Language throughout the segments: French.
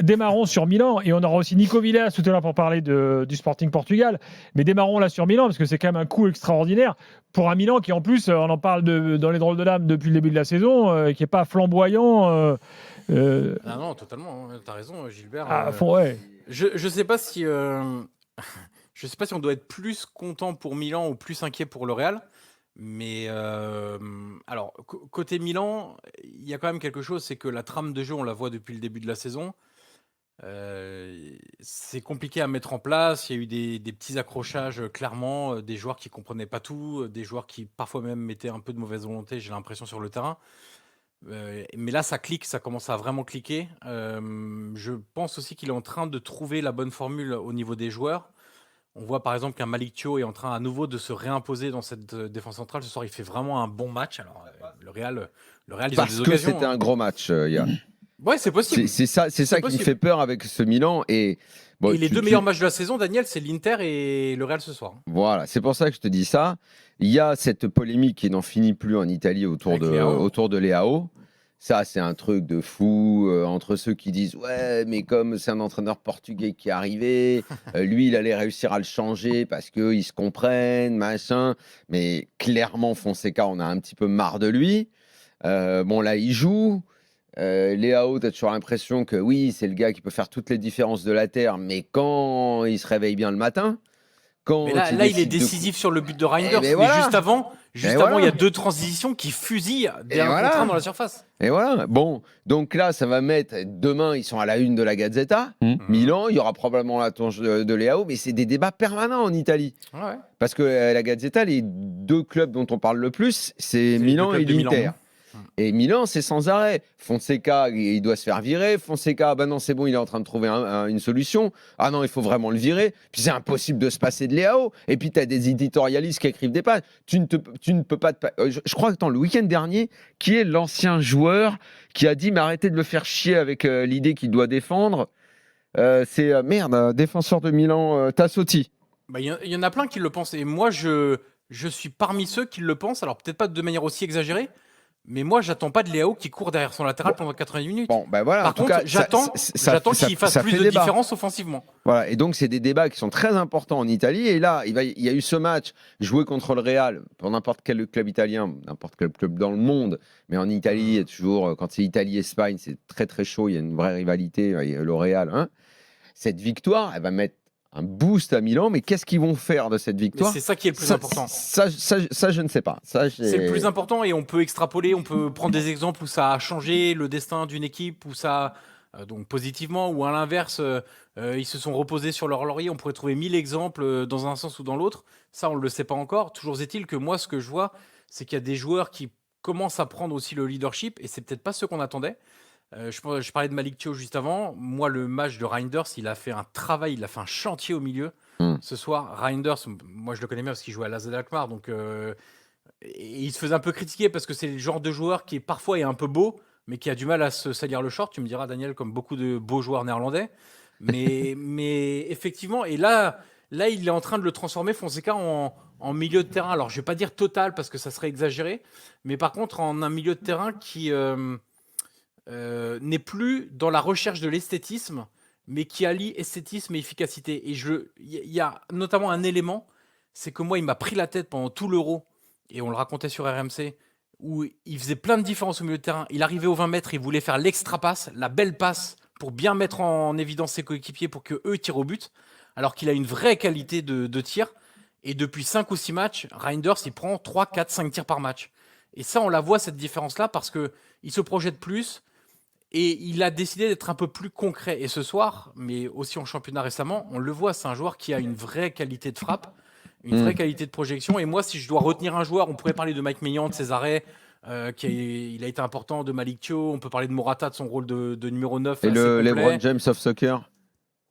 démarrons sur Milan et on aura aussi Nico Villas tout à l'heure pour parler du Sporting Portugal. Mais démarrons là sur Milan parce que c'est quand même un coup extraordinaire pour un Milan qui en plus, on en parle dans les drôles de l'âme depuis le début de la saison, qui n'est pas flamboyant. Ah non, totalement. T'as raison, Gilbert. Ouais. Je sais pas si je sais pas si on doit être plus content pour Milan ou plus inquiet pour le Real. Mais alors côté Milan, il y a quand même quelque chose, c'est que la trame de jeu, on la voit depuis le début de la saison. C'est compliqué à mettre en place. Il y a eu des petits accrochages, clairement, des joueurs qui comprenaient pas tout, des joueurs qui parfois même mettaient un peu de mauvaise volonté, j'ai l'impression, sur le terrain. Mais là, ça clique, ça commence à vraiment cliquer. Je pense aussi qu'il est en train de trouver la bonne formule au niveau des joueurs. On voit par exemple qu'un Malick Thiaw est en train à nouveau de se réimposer dans cette défense centrale. Ce soir, il fait vraiment un bon match. Alors, le Real, ils ont des Parce que occasions. c'était un gros match, Yann. Ouais, c'est possible. C'est ça qui me fait peur avec ce Milan. Et les deux meilleurs matchs de la saison, Daniel, c'est l'Inter et le Real ce soir. Voilà, c'est pour ça que je te dis ça. Il y a cette polémique qui n'en finit plus en Italie autour de Leao. Ça, c'est un truc de fou entre ceux qui disent ouais, mais comme c'est un entraîneur portugais qui est arrivé, lui, il allait réussir à le changer parce qu'ils se comprennent, machin. Mais clairement, Fonseca, on a un petit peu marre de lui. Bon, là, il joue. Leao, tu as toujours l'impression que oui, c'est le gars qui peut faire toutes les différences de la Terre, mais quand il se réveille bien le matin, mais là il est décisif sur le but de Reinders, mais voilà. juste avant, il y a deux transitions qui fusillent d'un contre un dans la surface. Et voilà. Bon, donc là, ça va mettre. Demain, ils sont à la une de la Gazzetta. Milan, il y aura probablement la tonche de Leao, mais c'est des débats permanents en Italie. Ouais. Parce que la Gazzetta, les deux clubs dont on parle le plus, c'est Milan et l'Inter. Et Milan, c'est sans arrêt. Fonseca, il doit se faire virer. Fonseca, ben non, c'est bon, il est en train de trouver une solution. Ah non, il faut vraiment le virer. Puis c'est impossible de se passer de Leao. Et puis tu as des éditorialistes qui écrivent des pages. Tu ne peux pas... Je crois que le week-end dernier, qui est l'ancien joueur qui a dit, mais arrêtez de le faire chier avec l'idée qu'il doit défendre. C'est, défenseur de Milan, Tassotti. Il y en a plein qui le pensent. Et moi, je suis parmi ceux qui le pensent. Alors peut-être pas de manière aussi exagérée. Mais moi, j'attends pas de Leao qui court derrière son latéral pendant 90 minutes. Bon, ben voilà. Par contre, j'attends qu'il fasse plus de différence offensivement. Voilà, et donc c'est des débats qui sont très importants en Italie. Et là, il y a eu ce match joué contre le Real pour n'importe quel club italien, n'importe quel club dans le monde. Mais en Italie, il y a toujours, quand c'est Italie-Espagne, c'est très très chaud. Il y a une vraie rivalité. Le Real, hein. Cette victoire, elle va mettre un boost à Milan, mais qu'est-ce qu'ils vont faire de cette victoire ? C'est ça qui est le plus important. Ça, je ne sais pas. C'est le plus important et on peut extrapoler, on peut prendre des exemples où ça a changé le destin d'une équipe, où ça, donc positivement, ou à l'inverse, ils se sont reposés sur leur laurier. On pourrait trouver 1000 exemples dans un sens ou dans l'autre. Ça, on ne le sait pas encore. Toujours est-il que moi, ce que je vois, c'est qu'il y a des joueurs qui commencent à prendre aussi le leadership et c'est peut-être pas ce qu'on attendait. Je parlais de Malick Thiaw juste avant. Moi, le match de Reinders, il a fait un travail, il a fait un chantier au milieu. Ce soir, Reinders, moi je le connais bien parce qu'il jouait à l'AZ Alkmaar, donc et il se faisait un peu critiquer parce que c'est le genre de joueur qui parfois est un peu beau, mais qui a du mal à se salir le short. Tu me diras, Daniel, comme beaucoup de beaux joueurs néerlandais. Mais effectivement, et là, il est en train de le transformer, Fonseca, en milieu de terrain. Alors, je vais pas dire total parce que ça serait exagéré, mais par contre, en un milieu de terrain qui n'est plus dans la recherche de l'esthétisme, mais qui allie esthétisme et efficacité. Et il y a notamment un élément, c'est que moi, il m'a pris la tête pendant tout l'Euro, et on le racontait sur RMC, où il faisait plein de différences au milieu de terrain. Il arrivait aux 20 mètres, il voulait faire l'extra passe, la belle passe, pour bien mettre en évidence ses coéquipiers pour qu'eux tirent au but, alors qu'il a une vraie qualité de tir. Et depuis 5 ou 6 matchs, Reinders, il prend 3, 4, 5 tirs par match. Et ça, on la voit, cette différence-là, parce qu'il se projette plus, et il a décidé d'être un peu plus concret. Et ce soir, mais aussi en championnat récemment, on le voit, c'est un joueur qui a une vraie qualité de frappe, une vraie qualité de projection. Et moi, si je dois retenir un joueur, on pourrait parler de Mike Maignan, de ses arrêts, il a été important, de Malick Thiaw, on peut parler de Morata, de son rôle de numéro 9. Et le LeBron James of soccer.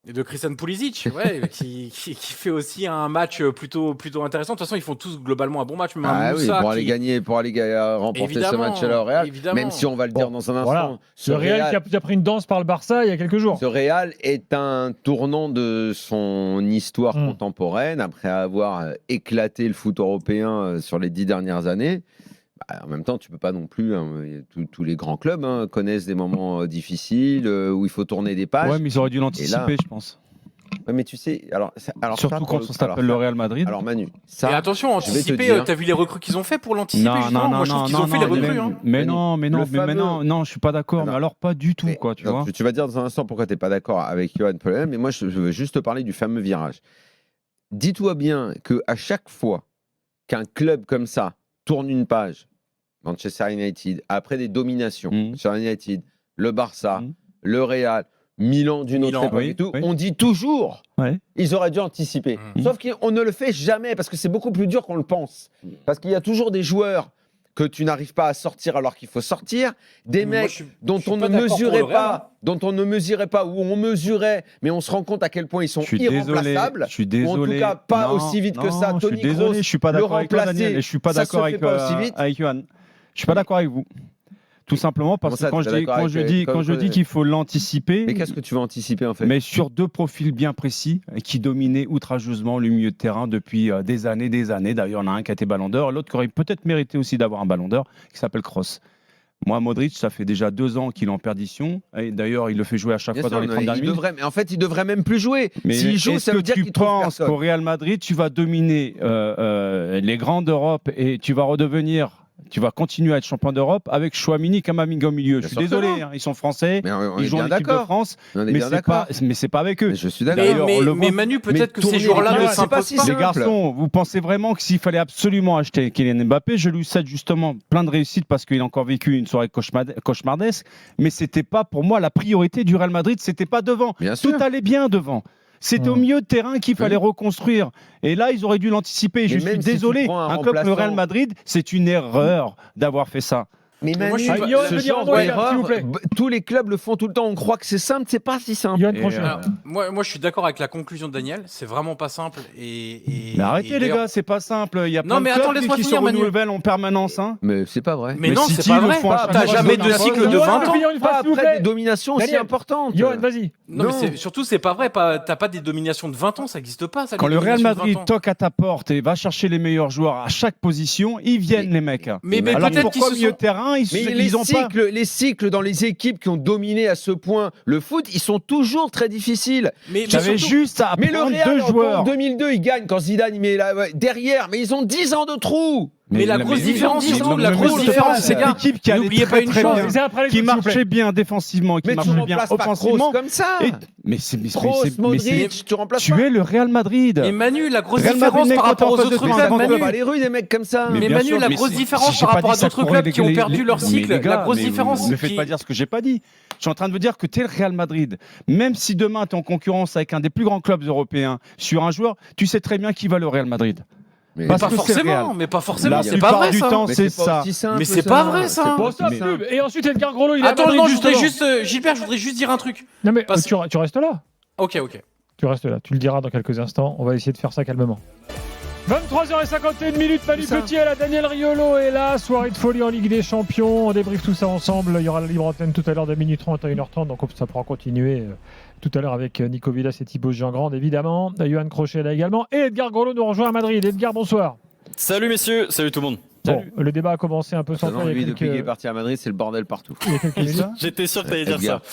Et de Christian Pulisic, ouais, qui fait aussi un match plutôt intéressant. De toute façon, ils font tous globalement un bon match. Même oui, pour aller gagner, pour aller remporter ce match-là au Real. Évidemment. Même si on va le dire dans un instant. Voilà. Ce Real qui a pris une danse par le Barça il y a quelques jours. Ce Real est un tournant de son histoire contemporaine après avoir éclaté le foot européen sur les 10 dernières années. En même temps, tu peux pas non plus. Tous les grands clubs connaissent des moments difficiles où il faut tourner des pages. Ouais, mais ils auraient dû l'anticiper, je pense. Ouais, mais tu sais, alors surtout quand on s'appelle le Real Madrid. Alors Manu, et attention, anticiper, t'as vu les recrues qu'ils ont fait pour l'anticiper justement. Moi, je trouve qu'ils ont fait les recrues. Mais non, je suis pas d'accord. Mais alors pas du tout, quoi, tu vois. Tu vas dire dans un instant pourquoi tu n'es pas d'accord avec Johan Pollen, mais moi je veux juste te parler du fameux virage. Dis-toi bien qu'à chaque fois qu'un club comme ça tourne une page, Manchester United, après des dominations, Manchester United, le Barça, le Real, Milan d'une autre époque et tout, on dit toujours ils auraient dû anticiper. Sauf qu'on ne le fait jamais parce que c'est beaucoup plus dur qu'on le pense. Parce qu'il y a toujours des joueurs que tu n'arrives pas à sortir alors qu'il faut sortir, des mecs dont on ne mesurait pas, ou on mesurait, mais on se rend compte à quel point ils sont irremplaçables. Je suis désolé. Ou en tout cas, pas aussi vite que ça. Toni Kroos, je suis pas d'accord avec toi, Daniel, et je suis pas d'accord avec Johan. Je suis pas d'accord avec vous. Tout simplement parce que quand je dis qu'il faut l'anticiper. Mais qu'est-ce que tu veux anticiper en fait? Mais sur deux profils bien précis qui dominaient outrageusement le milieu de terrain depuis des années. D'ailleurs, il y en a un qui a été Ballon d'Or, l'autre qui aurait peut-être mérité aussi d'avoir un Ballon d'Or, qui s'appelle Kroos. Moi, Modric, ça fait déjà 2 ans qu'il est en perdition. Et d'ailleurs, il le fait jouer à chaque fois dans les 30 dernières minutes. Mais en fait, il devrait même plus jouer. S'il joue, ça veut dire qu'il trouve personne. Qu'au Real Madrid, tu vas dominer les grands d'Europe et tu vas continuer à être champion d'Europe avec Chouamini, Kamavinga au milieu. Je suis désolé, ils sont français, ils jouent en équipe de France, mais c'est pas avec eux. Mais je suis d'accord. Mais Manu, peut-être que ces joueurs-là ne s'imposent pas. Les garçons, vous pensez vraiment que s'il fallait absolument acheter Kylian Mbappé, je lui souhaite justement plein de réussite parce qu'il a encore vécu une soirée cauchemardesque, mais c'était pas pour moi la priorité du Real Madrid, c'était pas devant. Tout allait bien devant. C'était au milieu de terrain qu'il fallait reconstruire. Et là, ils auraient dû l'anticiper. Je suis désolé. Un club comme le Real Madrid, c'est une erreur d'avoir fait ça. Mais Manu, ce genre d'erreur, tous les clubs le font tout le temps. On croit que c'est simple, c'est pas si simple. Moi, je suis d'accord avec la conclusion de Daniel. C'est vraiment pas simple. Mais arrêtez les gars, c'est pas simple. Il y a plein de clubs qui se renouvellent en permanence. Mais c'est pas vrai. Mais non, c'est pas vrai. T'as jamais de cycle de 20 ans. Pas après des dominations aussi importantes. Johan, vas-y. Non, mais surtout, c'est pas vrai. T'as pas des dominations de 20 ans, ça n'existe pas. Quand le Real Madrid toque à ta porte et va chercher les meilleurs joueurs à chaque position, ils viennent les mecs. Mais alors peut-être pourquoi au milieu de terrain les cycles dans les équipes qui ont dominé à ce point le foot, ils sont toujours très difficiles. J'avais juste à prendre 2 joueurs. En 2002, ils gagnent quand Zidane il met derrière, mais ils ont 10 ans de trou. Mais la grosse différence, c'est bien. L'équipe qui allait très bien, qui marchait bien défensivement, qui marchait bien offensivement. Comme ça. Modric, tu remplaces tu es le Real Madrid. Mais Manu, la grosse différence par rapport aux autres clubs, pas les rues des mecs comme ça. Mais Manu, la grosse différence par rapport à d'autres clubs qui ont perdu leur cycle, la grosse différence. Ne me faites pas dire ce que j'ai pas dit. Je suis en train de vous dire que tu es le Real Madrid. Même si demain tu es en concurrence avec un des plus grands clubs européens sur un joueur, tu sais très bien qui va le Real Madrid. Mais pas forcément, c'est pas vrai ça. Temps, c'est ça. Mais c'est pas vrai ça. Et ensuite Edgar Groslo, il est Attends, non, Gilbert, je voudrais juste dire un truc. Non mais tu restes là. Ok. Tu restes là, tu le diras dans quelques instants. On va essayer de faire ça calmement. 23h51, Manu Petit est là, Daniel Riolo est là, soirée de folie en Ligue des Champions, on débriefe tout ça ensemble, il y aura la libre antenne tout à l'heure de 12h30 à 1h30, donc ça pourra continuer tout à l'heure avec Nico Villas et Thibaut Jean-Grande évidemment, Johan Crochet là également, et Edgar Groslo nous rejoint à Madrid. Edgar, bonsoir. Salut messieurs, salut tout le monde. Bon, le débat a commencé un peu sans toi. Lui, depuis qu'il est parti à Madrid, c'est le bordel partout. J'étais sûr que tu allais dire ça.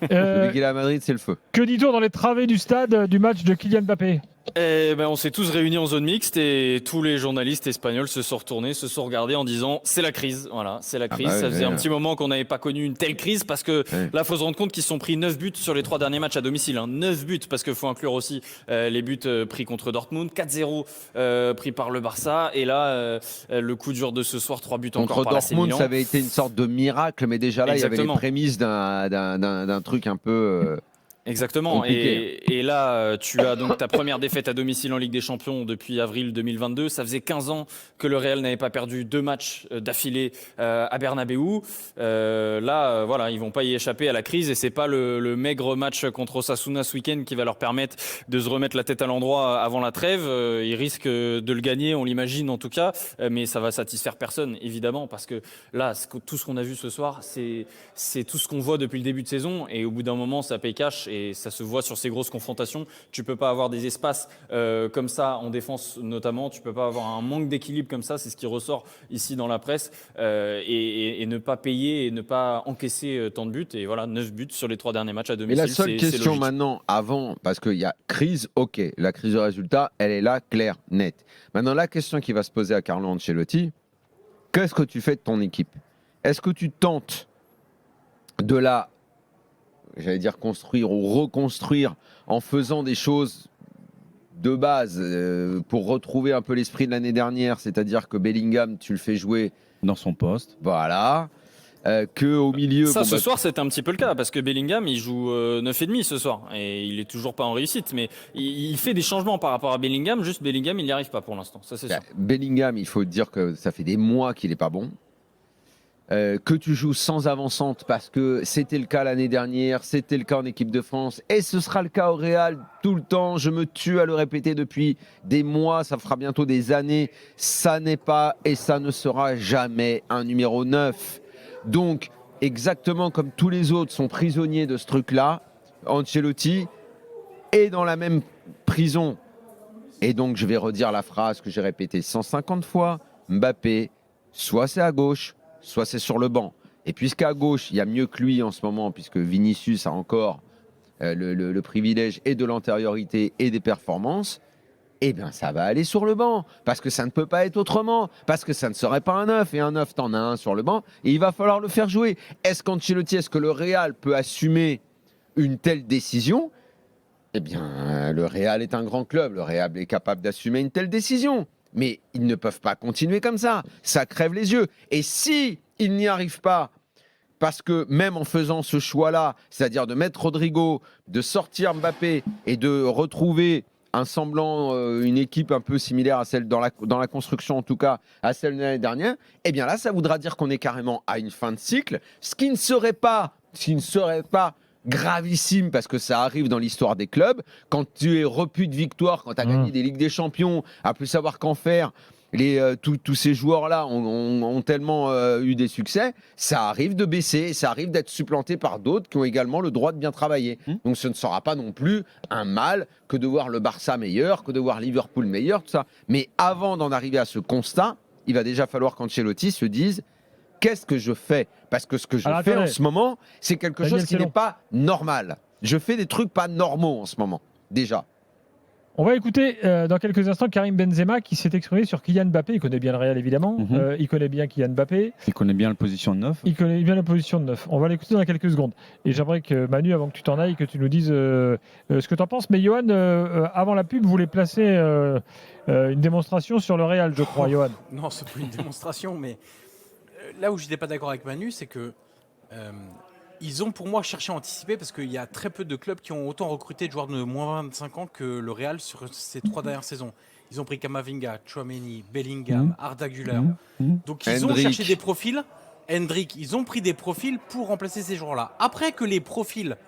Depuis qu'il est à Madrid, c'est le feu. Que dit-on dans les travées du stade du match de Kylian Mbappé? On s'est tous réunis en zone mixte et tous les journalistes espagnols se sont retournés, se sont regardés en disant c'est la crise. Voilà, c'est la crise. Ça faisait un petit moment qu'on n'avait pas connu une telle crise parce que là, il faut se rendre compte qu'ils se sont pris 9 buts sur les 3 derniers matchs à domicile. 9 buts parce qu'il faut inclure aussi les buts pris contre Dortmund, 4-0 pris par le Barça et là, le coup dur de ce soir, 3 buts encore par l'AC Milan. Contre Dortmund, ça avait été une sorte de miracle, mais déjà là, il y avait les prémices d'un truc un peu... Exactement. Et là, tu as donc ta première défaite à domicile en Ligue des Champions depuis avril 2022. Ça faisait 15 ans que le Real n'avait pas perdu 2 matchs d'affilée à Bernabéu. Voilà, ils vont pas y échapper à la crise et c'est pas le maigre match contre Osasuna ce week-end qui va leur permettre de se remettre la tête à l'endroit avant la trêve. Ils risquent de le gagner, on l'imagine en tout cas, mais ça va satisfaire personne évidemment parce que là, tout ce qu'on a vu ce soir, c'est tout ce qu'on voit depuis le début de saison et au bout d'un moment, ça paye cash. et ça se voit sur ces grosses confrontations. Tu peux pas avoir des espaces comme ça en défense notamment, tu peux pas avoir un manque d'équilibre comme ça, c'est ce qui ressort ici dans la presse, et ne pas payer et ne pas encaisser tant de buts. Et voilà, 9 buts sur les 3 derniers matchs à Mais domicile. la seule question maintenant, avant, parce qu'il y a crise, ok, la crise de résultat, elle est là, claire, nette. Maintenant, la question qui va se poser à Carlo Ancelotti, qu'est-ce que tu fais de ton équipe? Est-ce que tu tentes de la, j'allais dire construire ou reconstruire en faisant des choses de base pour retrouver un peu l'esprit de l'année dernière, c'est-à-dire que Bellingham, tu le fais jouer dans son poste. Voilà. Que au milieu. Ça, ce soir, c'était un petit peu le cas parce que Bellingham, il joue 9,5 ce soir et il est toujours pas en réussite. Mais il fait des changements par rapport à Bellingham. Juste Bellingham, il n'y arrive pas pour l'instant. Ça, c'est sûr. Bellingham, il faut dire que ça fait des mois qu'il n'est pas bon. Que tu joues sans avant-centre parce que c'était le cas l'année dernière, c'était le cas en équipe de France et ce sera le cas au Real tout le temps. Je me tue à le répéter depuis des mois, ça fera bientôt des années. Ça n'est pas et ça ne sera jamais un numéro 9. Donc, exactement comme tous les autres sont prisonniers de ce truc-là, Ancelotti est dans la même prison. Et donc, je vais redire la phrase que j'ai répétée 150 fois. Mbappé, soit c'est à gauche, soit c'est sur le banc. Et puisqu'à gauche, il y a mieux que lui en ce moment, puisque Vinicius a encore le privilège et de l'antériorité et des performances, eh bien, ça va aller sur le banc, parce que ça ne peut pas être autrement, parce que ça ne serait pas un 9, et un 9, t'en as un sur le banc, et il va falloir le faire jouer. Est-ce que le Real peut assumer une telle décision? Eh bien, le Real est un grand club, le Real est capable d'assumer une telle décision. Mais ils ne peuvent pas continuer comme ça, ça crève les yeux. Et si ils n'y arrivent pas, parce que même en faisant ce choix-là, c'est-à-dire de mettre Rodrigo, de sortir Mbappé et de retrouver un semblant, une équipe un peu similaire à celle dans la construction, en tout cas à celle de l'année dernière, eh bien là, ça voudra dire qu'on est carrément à une fin de cycle, ce qui ne serait pas gravissime parce que ça arrive dans l'histoire des clubs. Quand tu es repu de victoire, quand tu as gagné des Ligues des Champions, à plus savoir qu'en faire, tous ces joueurs-là ont tellement eu des succès, ça arrive de baisser, ça arrive d'être supplanté par d'autres qui ont également le droit de bien travailler. Donc ce ne sera pas non plus un mal que de voir le Barça meilleur, que de voir Liverpool meilleur, tout ça. Mais avant d'en arriver à ce constat, il va déjà falloir qu'Ancelotti se dise qu'est-ce que je fais? Parce que ce que je fais en ce moment, c'est quelque chose qui n'est pas normal. Je fais des trucs pas normaux en ce moment, déjà. On va écouter dans quelques instants Karim Benzema qui s'est exprimé sur Kylian Mbappé. Il connaît bien le Real, évidemment. Il connaît bien Kylian Mbappé. Il connaît bien la position de 9. Il connaît bien la position de 9. On va l'écouter dans quelques secondes. Et j'aimerais que Manu, avant que tu t'en ailles, que tu nous dises ce que tu en penses. Mais Johan, avant la pub, voulait placer une démonstration sur le Real, je crois, Johan. Non, c'est plus une démonstration, mais là où je n'étais pas d'accord avec Manu, c'est que ils ont pour moi cherché à anticiper parce qu'il y a très peu de clubs qui ont autant recruté de joueurs de moins 25 ans que le Real sur ces 3 dernières saisons. Ils ont pris Camavinga, Tchouaméni, Bellingham, Arda Güler. Donc ils ont cherché des profils. Hendrick, ils ont pris des profils pour remplacer ces joueurs-là. Après que les profils,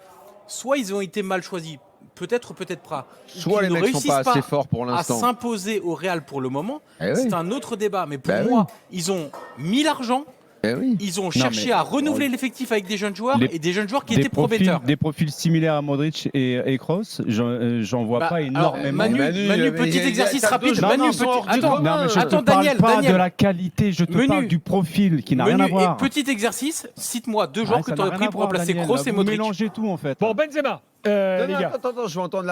soit ils ont été mal choisis, peut-être pas, soit les mecs sont pas assez forts pour l'instant à s'imposer au Real pour le moment, c'est un autre débat. Mais pour moi, ils ont mis l'argent. Ils ont cherché à renouveler l'effectif avec des jeunes joueurs et des jeunes joueurs qui étaient prometteurs. Des profils similaires à Modric et Kroos, j'en vois pas énormément. Manu, petit exercice rapide. Attends, Daniel. Pas de la qualité, je te parle du profil qui n'a rien à voir. Petit exercice, cite-moi 2 joueurs que tu aurais pris pour remplacer Kroos et Modric. Vous mélangez tout en fait. Bon, Benzema. Les gars. Attends, je veux entendre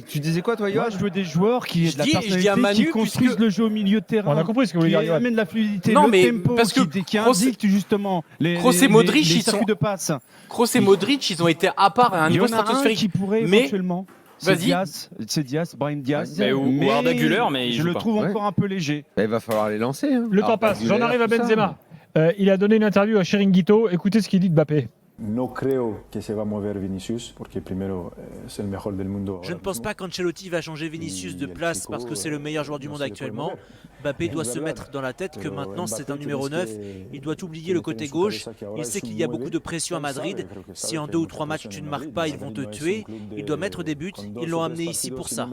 tu disais quoi, toi, Yoann? Moi, je veux des joueurs qui aient de la personnalité, qui construisent le jeu au milieu de terrain. On a compris ce que vous voulez dire, Qui amènent de la fluidité, non, le mais tempo, parce que qui indiquent justement les circuits de passe. Kroos et Modric, ils ont été à part à un niveau stratosphérique. Qui pourrait éventuellement. C'est Diaz, Brahim Diaz. Ou Arda Güler, mais je le trouve encore un peu léger. Il va falloir les lancer. Le temps passe. J'en arrive à Benzema. Il a donné une interview à Chiringuito. Écoutez ce qu'il dit de Mbappé. Je ne pense pas qu'Ancelotti va changer Vinicius de place parce que c'est le meilleur joueur du monde actuellement. Mbappé doit se mettre dans la tête que maintenant c'est un numéro 9. Il doit oublier le côté gauche. Il sait qu'il y a beaucoup de pression à Madrid. Si en 2 ou 3 matchs tu ne marques pas, ils vont te tuer. Il doit mettre des buts. Ils l'ont amené ici pour ça.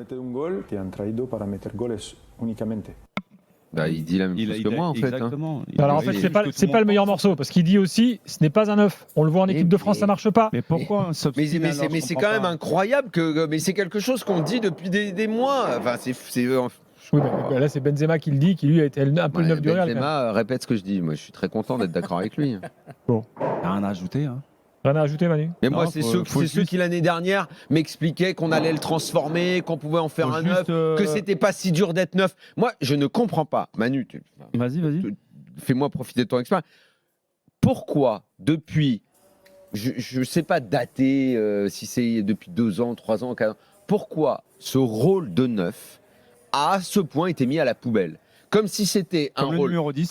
Bah, il dit la même chose que moi, en fait. Hein. Exactement. Alors en fait, c'est pas le meilleur morceau parce qu'il dit aussi, ce n'est pas un œuf. On le voit en équipe de France, ça marche pas. Mais pourquoi Mais c'est quand même incroyable mais c'est quelque chose qu'on dit depuis des mois. Enfin, Oui, bah, là c'est Benzema qui le dit, qui lui a été un peu le neuf du Real. Benzema répète ce que je dis. Moi, je suis très content d'être d'accord avec lui. Rien à ajouter. Hein. Rien à ajouter, Manu. Mais moi, c'est ceux qui l'année dernière m'expliquaient qu'on allait le transformer, qu'on pouvait en faire un neuf, que c'était pas si dur d'être neuf. Moi, je ne comprends pas. Manu, vas-y. Fais-moi profiter de ton expérience. Pourquoi, depuis, je ne sais pas dater, si c'est depuis 2 ans, 3 ans, 4 ans, pourquoi ce rôle de neuf a à ce point été mis à la poubelle? Comme si c'était un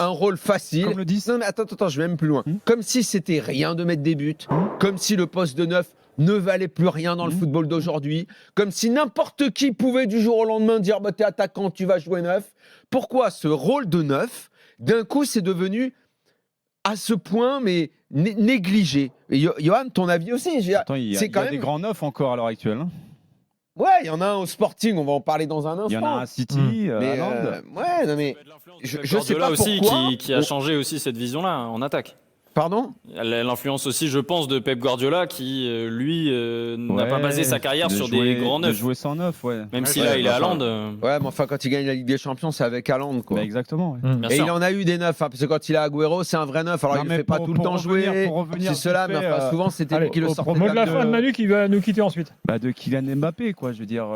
rôle facile. Comme le 10. Non, mais attends, je vais même plus loin. Comme si c'était rien de mettre des buts. Comme si le poste de neuf ne valait plus rien dans le football d'aujourd'hui. Comme si n'importe qui pouvait du jour au lendemain dire bah, t'es attaquant, tu vas jouer neuf. Pourquoi ce rôle de neuf, d'un coup, c'est devenu à ce point, mais négligé? Et Johan, ton avis aussi? Attends, il y a des grands neufs encore à l'heure actuelle. Hein. Ouais, il y en a un au Sporting, on va en parler dans un instant. Il y en a un à City, à mais, Londres. ouais, non mais je sais pas aussi pourquoi. qui a changé aussi cette vision-là en attaque. Pardon? L'influence aussi, je pense, de Pep Guardiola qui, lui, n'a pas basé sa carrière sur des grands neufs. De jouer sans neuf, ouais. Même si là, il est à Haaland. Ouais, mais enfin, quand il gagne la Ligue des Champions, c'est avec Haaland, quoi. Bah, exactement. Bien Et sûr. il en a eu des neufs, hein, parce que quand il a Agüero, c'est un vrai neuf. Alors, il ne fait pas tout le temps jouer. C'est cela, mais enfin, souvent, c'était lui qui le sortait. Mot de la fin de Manu qui va nous quitter ensuite. Bah, de Kylian Mbappé, quoi. Je veux dire,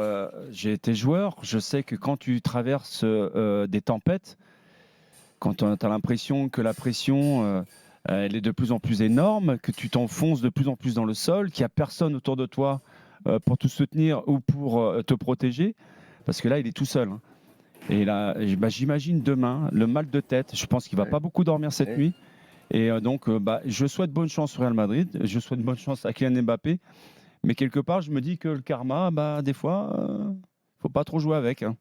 j'ai été joueur. Je sais que quand tu traverses des tempêtes, quand tu as l'impression que la pression elle est de plus en plus énorme, que tu t'enfonces de plus en plus dans le sol, qu'il n'y a personne autour de toi pour te soutenir ou pour te protéger, parce que là, il est tout seul. Hein. Et là, j'imagine demain le mal de tête. Je pense qu'il ne va pas beaucoup dormir cette nuit. Et donc, je souhaite bonne chance au Real Madrid. Je souhaite bonne chance à Kylian Mbappé. Mais quelque part, je me dis que le karma, des fois, il ne faut pas trop jouer avec. Hein.